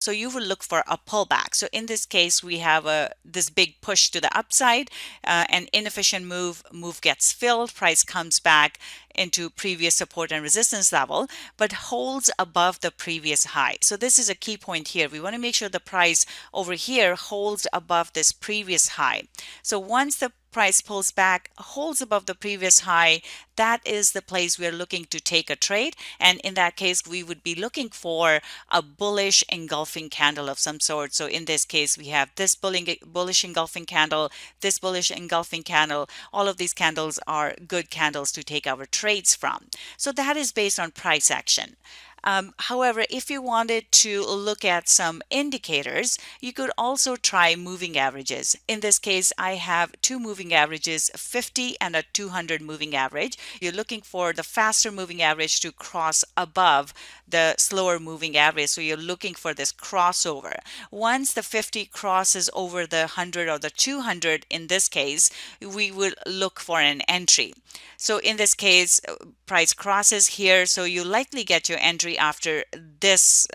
So you will look for a pullback. So in this case, we have this big push to the upside, an inefficient move gets filled, price comes back into previous support and resistance level, but holds above the previous high. So this is a key point here. We want to make sure the price over here holds above this previous high. So once the price pulls back, holds above the previous high, that is the place we're looking to take a trade. And in that case, we would be looking for a bullish engulfing candle of some sort. So in this case, we have this bullish engulfing candle, this bullish engulfing candle. All of these candles are good candles to take our trades from. So that is based on price action. However, if you wanted to look at some indicators, you could also try moving averages. In this case, I have two moving averages, 50 and a 200 moving average. You're looking for the faster moving average to cross above the slower moving average. So you're looking for this crossover. Once the 50 crosses over the 100 or the 200, in this case, we will look for an entry. So in this case, price crosses here, so you likely get your entry after this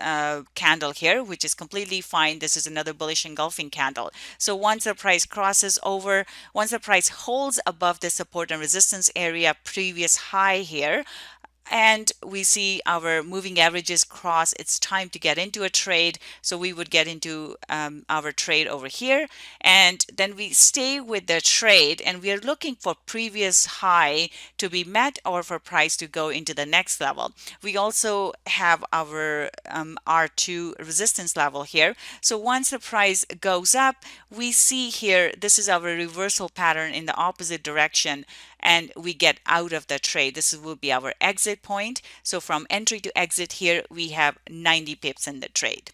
candle here, which is completely fine. This is another bullish engulfing candle. So once the price crosses over, once the price holds above the support and resistance area, previous high here, and we see our moving averages cross, it's time to get into a trade. So we would get into our trade over here, and then we stay with the trade, and we are looking for previous high to be met or for price to go into the next level. We also have our R2 resistance level here. So once the price goes up, we see here, this is our reversal pattern in the opposite direction, and we get out of the trade. This will be our exit point. So from entry to exit here, we have 90 pips in the trade.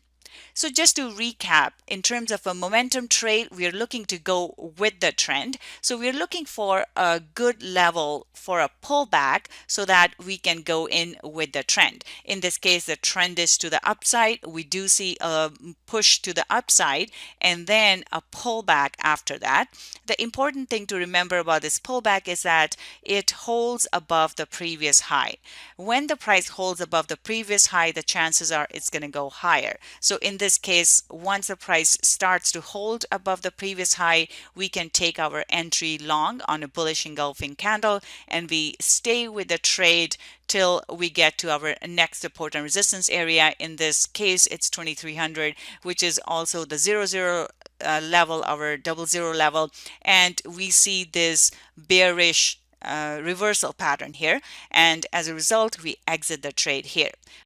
So just to recap, in terms of a momentum trade, we are looking to go with the trend. So we're looking for a good level for a pullback so that we can go in with the trend. In this case, the trend is to the upside. We do see a push to the upside and then a pullback after that. The important thing to remember about this pullback is that it holds above the previous high. When the price holds above the previous high, the chances are it's going to go higher. So in this case, once the price starts to hold above the previous high, we can take our entry long on a bullish engulfing candle, and we stay with the trade till we get to our next support and resistance area. In this case, it's 2300, which is also the 00 level, our 00 level, and we see this bearish reversal pattern here, and as a result we exit the trade here.